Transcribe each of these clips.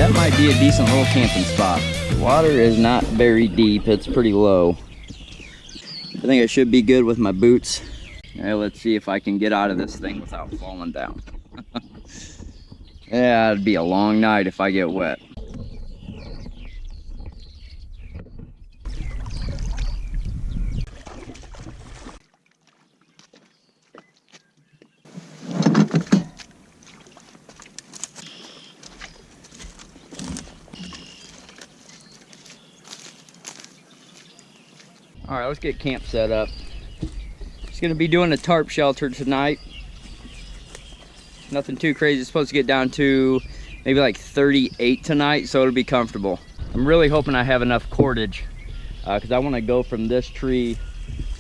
that might be a decent little camping spot. The water is not very deep, it's pretty low. I think I should be good with my boots. All right, let's see if I can get out of this thing without falling down. Yeah, it'd be a long night if I get wet. All right, let's get camp set up. Just gonna be doing a tarp shelter tonight. Nothing too crazy. It's supposed to get down to maybe like 38 tonight, so it'll be comfortable. I'm really hoping I have enough cordage because I want to go from this tree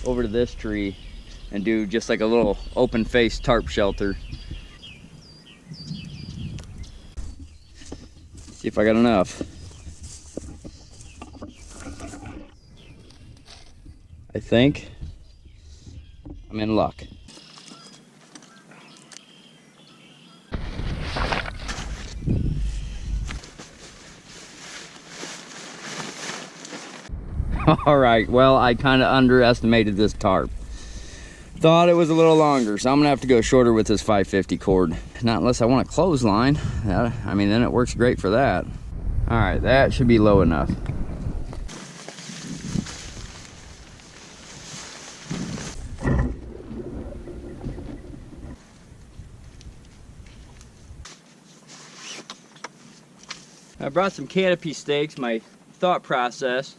over to this tree and do just like a little open face tarp shelter. See if I got enough. I think I'm in luck. All right, well, I kind of underestimated this tarp. Thought it was a little longer, so I'm gonna have to go shorter with this 550 cord. Not unless I want a clothesline. I mean, then it works great for that. All right, that should be low enough. I brought some canopy stakes. My thought process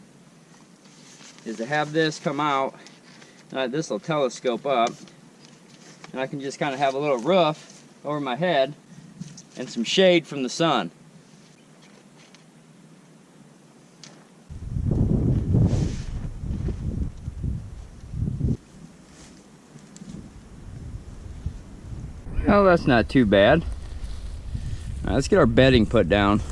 is to have this come out, this will telescope up, and I can just kind of have a little roof over my head and some shade from the sun. Oh, that's not too bad. All right, let's get our bedding put down.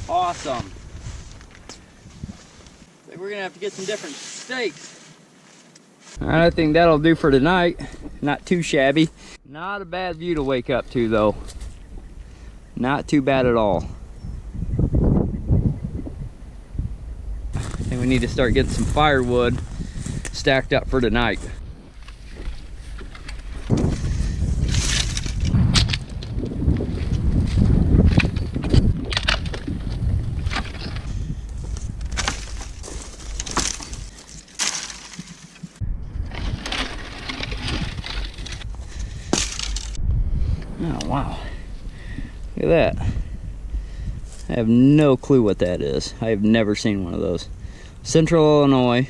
Awesome. We're gonna have to get some different stakes. All right, I think that'll do for tonight. Not too shabby. Not a bad view to wake up to though. Not too bad at all. I think we need to start getting some firewood stacked up for tonight. Oh wow, look at that. I have no clue what that is. I have never seen one of those. Central Illinois,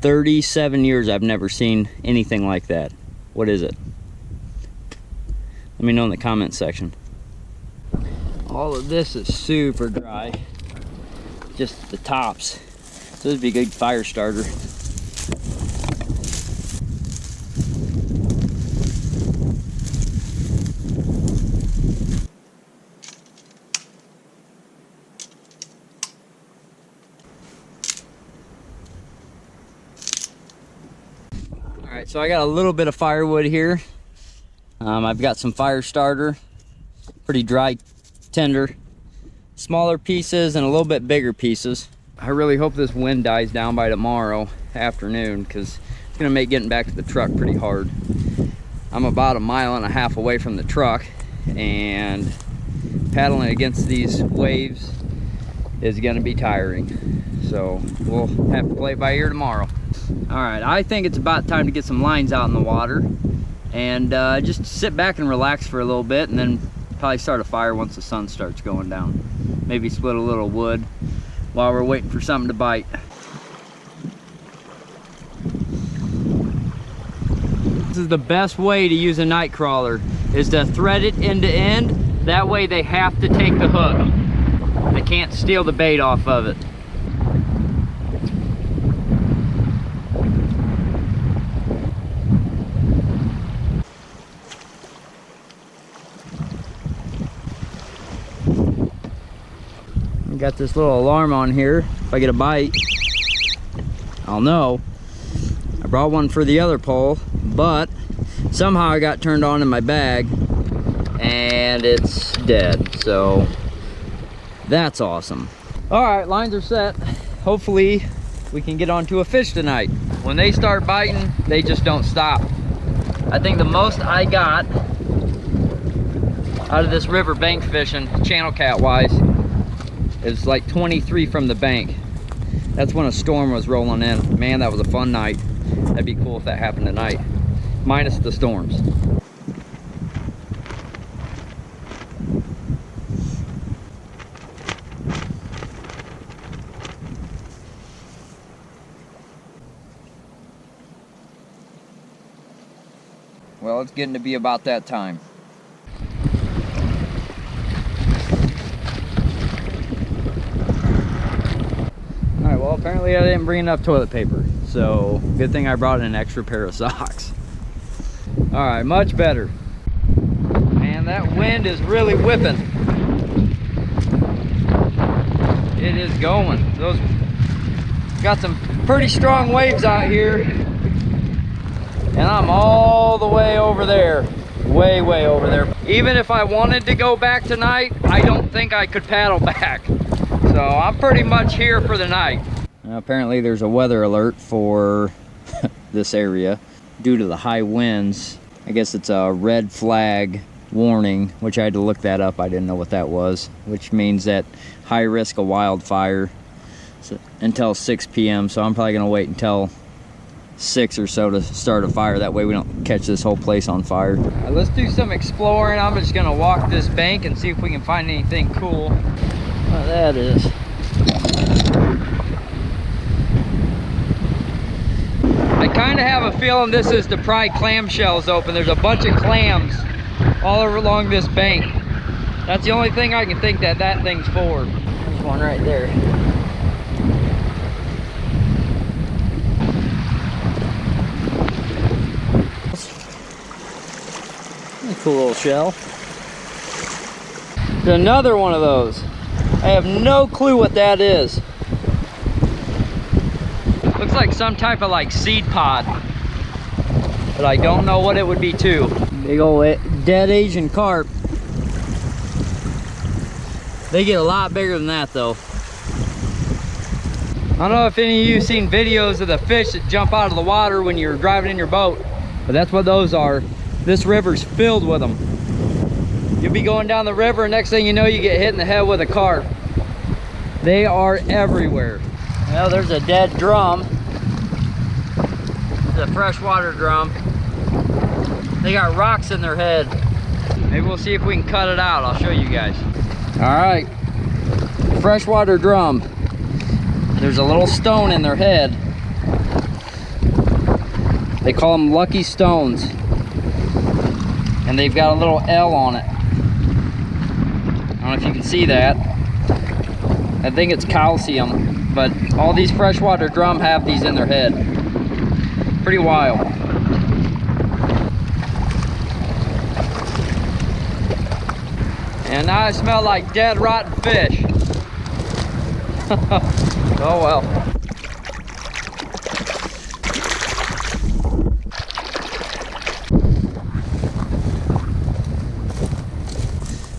37 years I've never seen anything like that. What is it? Let me know in the comment section. All of this is super dry, just the tops. So this would be a good fire starter. Alright, so I got a little bit of firewood here. I've got some fire starter, pretty dry tinder, smaller pieces and a little bit bigger pieces. I really hope this wind dies down by tomorrow afternoon because it's going to make getting back to the truck pretty hard. I'm about 1.5 miles away from the truck, and paddling against these waves is going to be tiring. So we'll have to play it by ear tomorrow. All right, I think it's about time to get some lines out in the water and just sit back and relax for a little bit, and then probably start a fire once the sun starts going down. Maybe split a little wood while we're waiting for something to bite. This is the best way to use a night crawler, is to thread it end to end. That way they have to take the hook. They can't steal the bait off of it. We got this little alarm on here. If I get a bite, I'll know. I brought one for the other pole, but somehow I got turned on in my bag and it's dead. So that's awesome. All right, lines are set. Hopefully we can get onto a fish tonight. When they start biting, they just don't stop. I think the most I got out of this riverbank fishing, channel cat wise, is like 23 from the bank. That's when a storm was rolling in. Man, that was a fun night. That'd be cool if that happened tonight, minus the storms. Well, it's getting to be about that time. Alright, well, apparently I didn't bring enough toilet paper, so good thing I brought an extra pair of socks. Alright, much better. Man, that wind is really whipping. It is going. Those got some pretty strong waves out here. And I'm all the way over there. Way over there. Even if I wanted to go back tonight, I don't think I could paddle back. So I'm pretty much here for the night. Now, apparently there's a weather alert for this area due to the high winds. I guess it's a red flag warning, which I had to look that up. I didn't know what that was, which means that high risk of wildfire until 6 p.m. So I'm probably gonna wait until 6 or so to start a fire. That way we don't catch this whole place on fire. Let's do some exploring. I'm just gonna walk this bank and see if we can find anything cool. Oh, that is. I kind of have a feeling this is to pry clamshells open. There's a bunch of clams all over along this bank. That's the only thing I can think that thing's for. There's one right there. Cool little shell. There's another one of those. I have no clue what that is. Looks like some type of like seed pod, but I don't know what it would be too. Big old dead Asian carp. They get a lot bigger than that though. I don't know if any of you have seen videos of the fish that jump out of the water when you're driving in your boat, but that's what those are. This river's filled with them. You'll be going down the river and next thing you know you get hit in the head with a carp. They are everywhere. Well, there's a dead drum. It's a freshwater drum. They got rocks in their head. Maybe we'll see if we can cut it out. I'll show you guys. All right, freshwater drum. There's a little stone in their head. They call them lucky stones. And they've got a little L on it. I don't know if you can see that. I think it's calcium, but all these freshwater drum have these in their head. Pretty wild. And now I smell like dead, rotten fish. Oh well.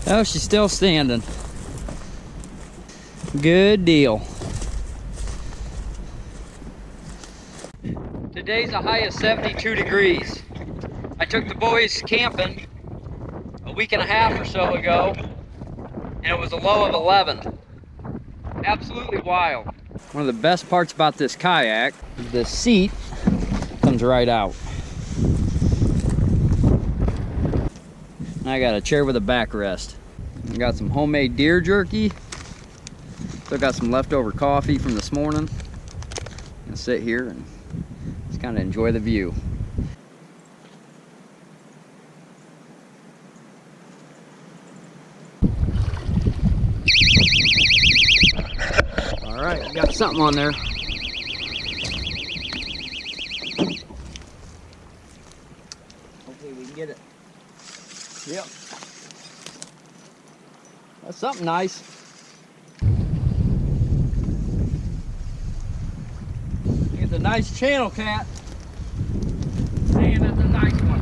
Oh, she's still standing. Good deal. Today's a high of 72 degrees. I took the boys camping a week and a half or so ago, and it was a low of 11. Absolutely wild. One of the best parts about this kayak, the seat comes right out. I got a chair with a backrest. I got some homemade deer jerky. Still got some leftover coffee from this morning. I'm gonna sit here and just kind of enjoy the view. All right, got something on there. Hopefully we can get it. Yep. That's something nice. Nice channel cat. Man, that's a nice one.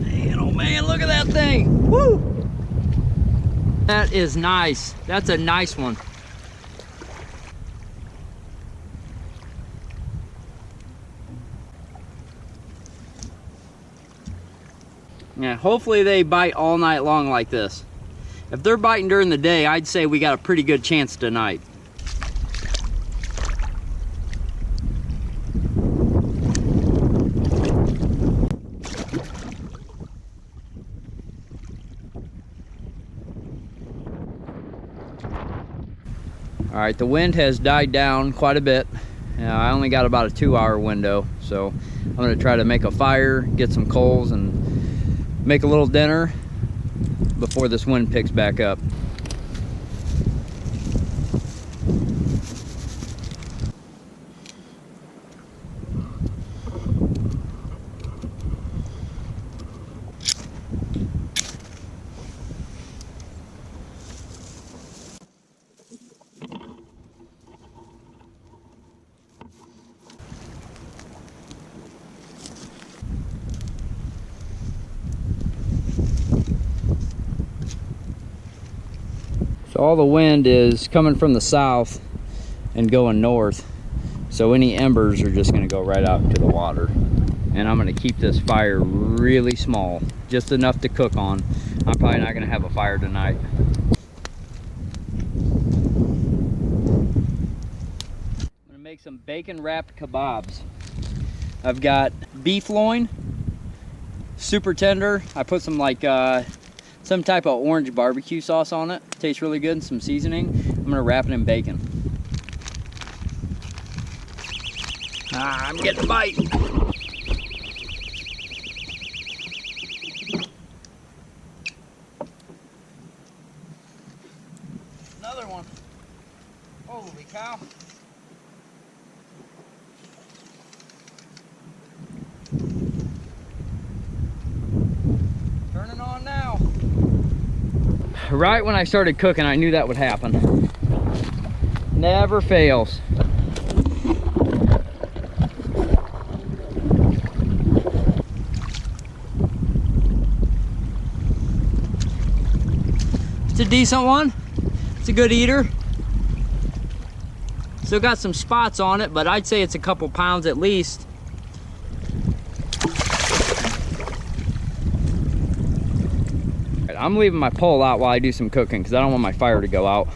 Man, oh man, look at that thing. Woo! That is nice. That's a nice one. Yeah, hopefully they bite all night long like this. If they're biting during the day, I'd say we got a pretty good chance tonight. All right, the wind has died down quite a bit. I only got about a 2-hour window, so I'm gonna try to make a fire, get some coals, and make a little dinner before this wind picks back up. So all the wind is coming from the south and going north. So any embers are just gonna go right out into the water. And I'm gonna keep this fire really small, just enough to cook on. I'm probably not gonna have a fire tonight. I'm gonna make some bacon wrapped kebabs. I've got beef loin, super tender. I put some some type of orange barbecue sauce on it. Tastes really good, and some seasoning. I'm gonna wrap it in bacon. I'm getting a bite. Another one. Holy cow. Turning on now. Right when I started cooking, I knew that would happen. Never fails. It's a decent one. It's a good eater. Still got some spots on it, but I'd say it's a couple pounds at least. I'm leaving my pole out while I do some cooking because I don't want my fire to go out.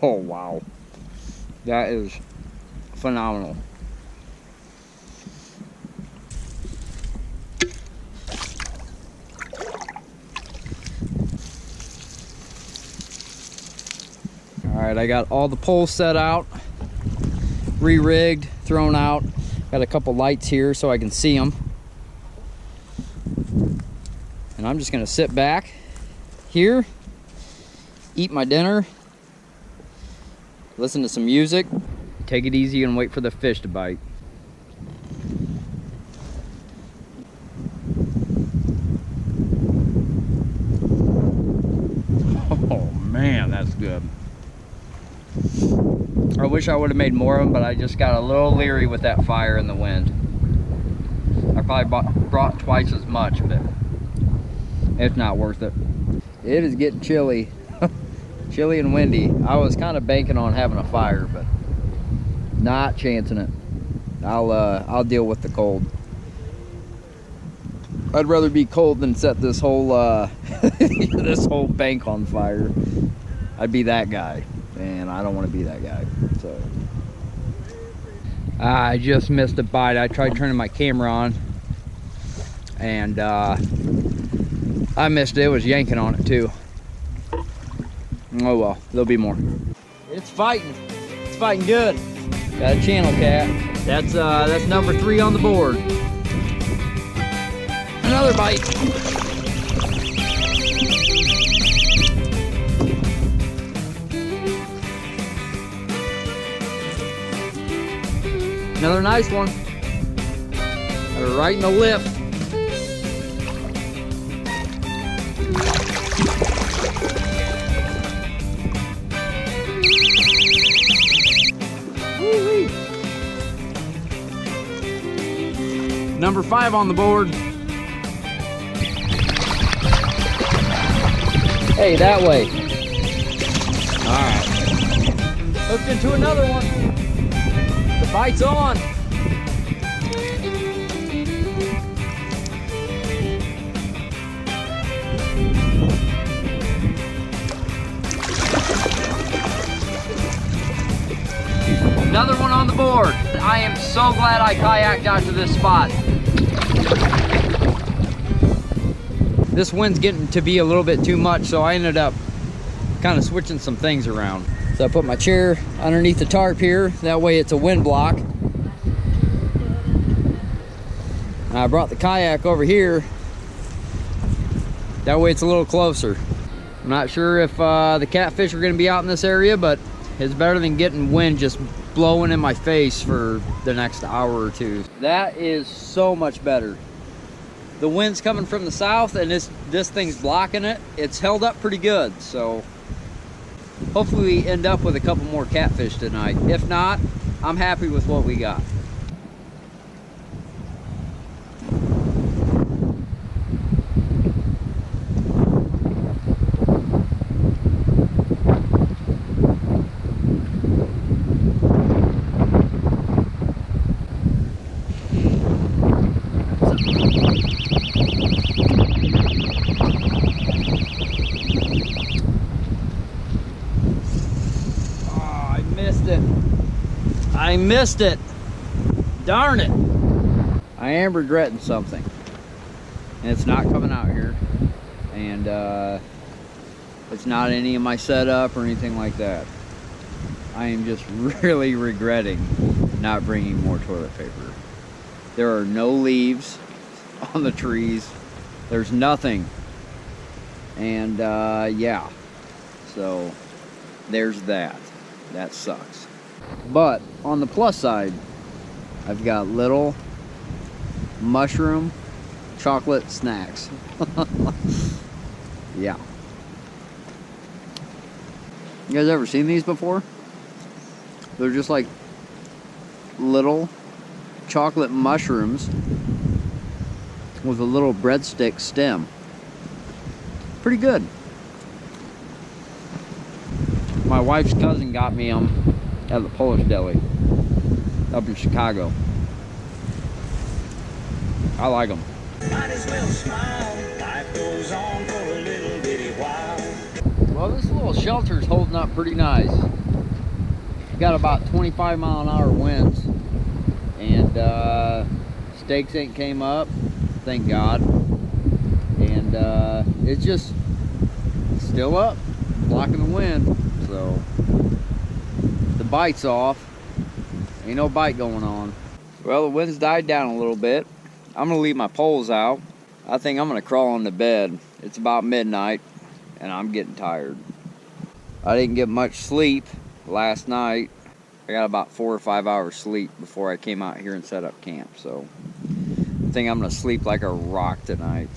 Oh wow, that is phenomenal. All right, I got all the poles set out, re-rigged, thrown out. Got a couple lights here so I can see them. And I'm just gonna sit back here, eat my dinner, listen to some music, take it easy, and wait for the fish to bite. Oh man. Man, that's good. I wish I would have made more of them, but I just got a little leery with that fire and the wind. I probably brought twice as much, but it's not worth it. It is getting chilly. Chilly and windy. I was kind of banking on having a fire, but not chancing it. I'll deal with the cold. I'd rather be cold than set this whole this whole bank on fire. I'd be that guy, and I don't want to be that guy. So I just missed a bite. I tried turning my camera on, and I missed it. It was yanking on it too. Oh well, there'll be more. It's fighting. It's fighting good. Got a channel cat. That's number 3 on the board. Another bite. Another nice one. Got her right in the lip. Woo-wee. Number 5 on the board. Hey, that way. All right. Hooked into another one. The bite's on. Another one on the board. I am so glad I kayaked out to this spot. This wind's getting to be a little bit too much, so I ended up kind of switching some things around. So I put my chair underneath the tarp here, that way it's a wind block. And I brought the kayak over here, that way it's a little closer. I'm not sure if the catfish are going to be out in this area, but it's better than getting wind just blowing in my face for the next hour or two. That is so much better. The wind's coming from the south, and this thing's blocking it. It's held up pretty good, so hopefully we end up with a couple more catfish tonight. If not, I'm happy with what we got. I missed it. Darn it. I am regretting something. And it's not coming out here. And it's not any of my setup or anything like that. I am just really regretting not bringing more toilet paper. There are no leaves on the trees. There's nothing. And yeah. So there's that. That sucks. But on the plus side, I've got little mushroom chocolate snacks. Yeah. You guys ever seen these before? They're just like little chocolate mushrooms with a little breadstick stem. Pretty good. My wife's cousin got me them at the Polish deli up in Chicago. I like them. Might as well smile. Life goes on for a little bitty while. Well, this little shelter's holding up pretty nice. Got about 25-mile-an-hour winds, and stakes ain't came up, thank God. And it's just still up, blocking the wind. So the bite's off. Ain't no bite going on. Well, the wind's died down a little bit. I'm gonna leave my poles out. I think I'm gonna crawl on the bed. It's about midnight and I'm getting tired. I didn't get much sleep last night. I got about 4 or 5 hours sleep before I came out here and set up camp. So I think I'm gonna sleep like a rock tonight.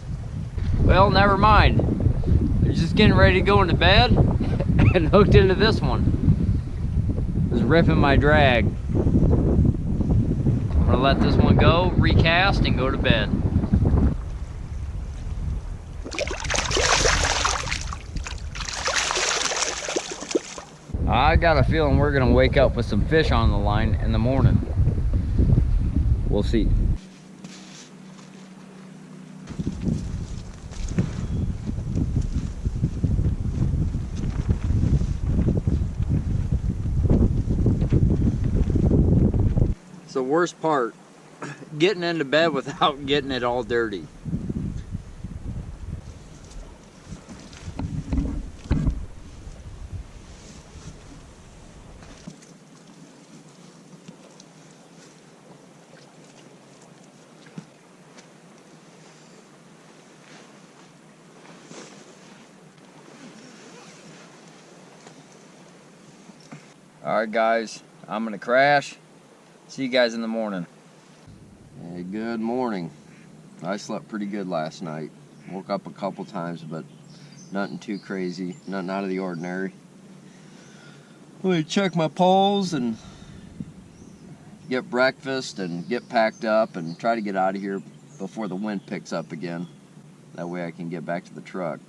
Well, never mind. I'm just getting ready to go into bed. getting hooked into this one. It's ripping my drag. I'm gonna let this one go, recast, and go to bed. I got a feeling we're gonna wake up with some fish on the line in the morning. We'll see. It's the worst part, getting into bed without getting it all dirty. Alright guys, I'm gonna crash. See you guys in the morning. Hey, good morning. I slept pretty good last night. Woke up a couple times, but nothing too crazy, nothing out of the ordinary. Let me check my poles and get breakfast and get packed up and try to get out of here before the wind picks up again. That way I can get back to the truck.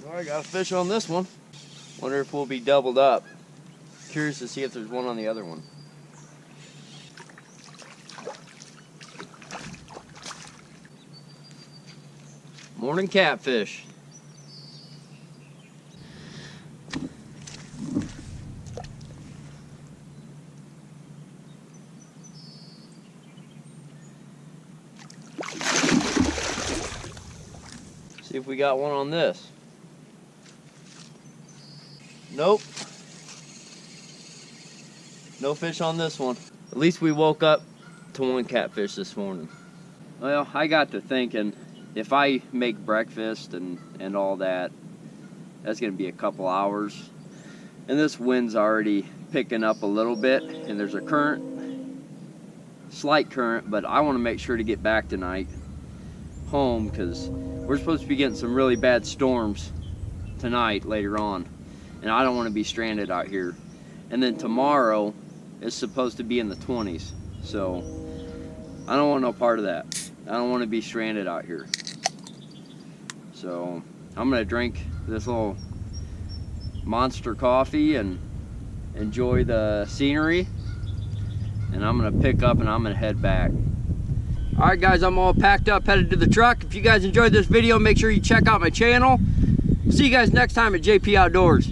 I got a fish on this one. Wonder if we'll be doubled up. Curious to see if there's one on the other one. Morning catfish. See if we got one on this. Nope. No fish on this one. At least we woke up to one catfish this morning. Well, I got to thinking, if I make breakfast and all that, that's gonna be a couple hours. And this wind's already picking up a little bit, and there's a current, slight current, but I wanna make sure to get back tonight home, because we're supposed to be getting some really bad storms tonight later on. And I don't want to be stranded out here. And then tomorrow is supposed to be in the 20s. So I don't want no part of that. I don't want to be stranded out here. So I'm going to drink this little monster coffee and enjoy the scenery. And I'm going to pick up and I'm going to head back. Alright guys, I'm all packed up, headed to the truck. If you guys enjoyed this video, make sure you check out my channel. See you guys next time at JP Outdoors.